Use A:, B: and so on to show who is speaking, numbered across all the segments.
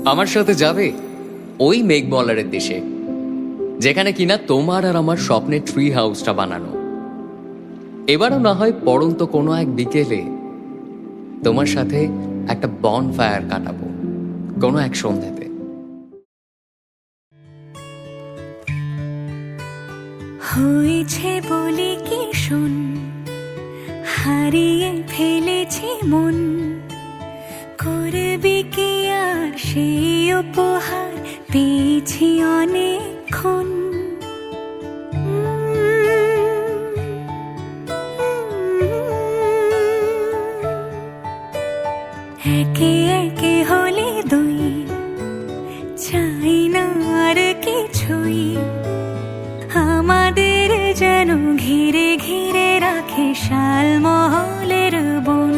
A: আমার সাথে যাবে ওই মেঘবলারের দেশে, যেখানে কিনা তোমার আর আমার স্বপ্নের ট্রি হাউসটা বানানো। এবারও না হয় পড়ন্ত কোনো এক বিকেলে তোমার সাথে একটা বন ফায়ার কাটাবো কোনো এক সন্ধ্যাতে।
B: হয়েছে বলে কি শোন, হারিয়ে ফেলেছি মন, করবি কি আর সেই উপহার পেয়েছি অনেকক্ষণ। একে একে হলে দুই, চাই না আর কিছুই, আমাদের যেন ঘিরে ঘিরে রাখে শালমহলের বন।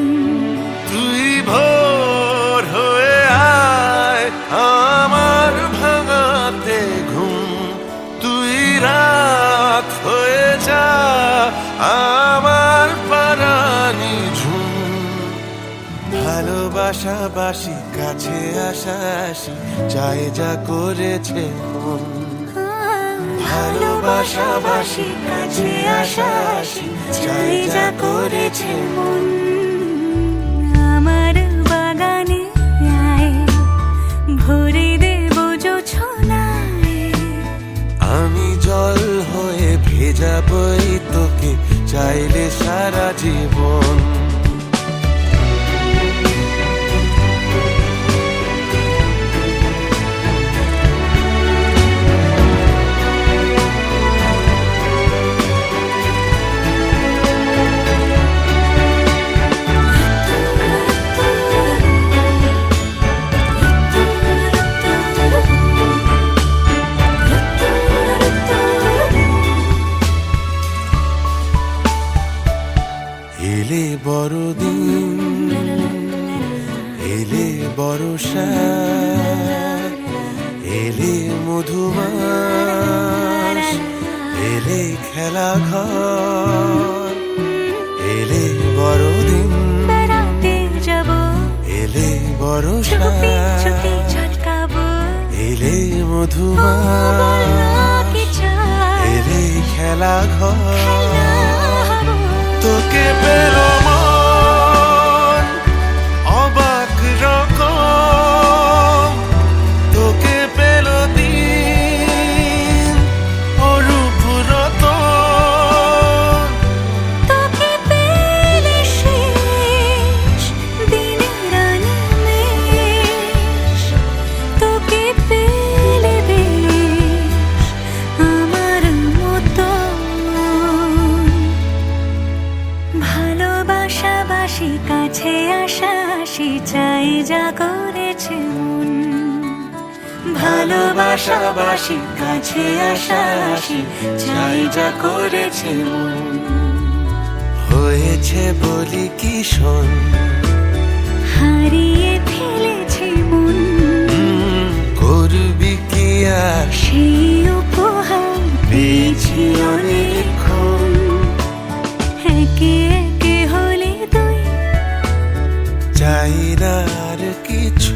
C: তুই ভোর হয়ে আয় আমার ভাঙাতে ঘুম, তুই রাত হয়ে যা আমার পারানি ঝুম। ভালোবাসা বাসি কাছে আসা আসি চাই যা করেছে মন।
B: ভালোবাসা বাসি কাছে আসা আসি চাই যা করেছে মন। আমার বাগানে আয়, ভরে দেব জোছনায়,
C: আমি জল হয়ে ভেজাবই তোকে চাইলে সারা জীবন। এলে বড়দিন, এলে বর্ষা, এলে মধুমাস, এলে খেলা ঘর, এলে বড়দিন,
B: বেড়াতে যাব,
C: এলে বর্ষা,
B: চুপি চুপি ঝলকাবো,
C: এলে
B: বলা
C: মধুমাস,
B: কি চাই,
C: এলে খেলা ঘর।
B: খেলা
C: তোকে পেলো মন অবাক রকম, তোকে পেলো দিন অরূপ রতন।
B: তোকে পেলে শেষ দিনের আনমেষ, তোকে পেলে বেশ আমার মতো। ভালোবাসা বাসি কাছে আসা আসি চাই যা করেছে মন। ভালোবাসা বাসি কাছে আসা আসি চাই যা করেছে মন।
C: হয়েছে বলি কি শোন,
B: হারিয়ে ফেলেছি মন,
C: করবি কি আর
B: সেই উপহার পেয়েছি অনেকক্ষণ। একে একে হলে দুই,
C: চাই না আর কিছু।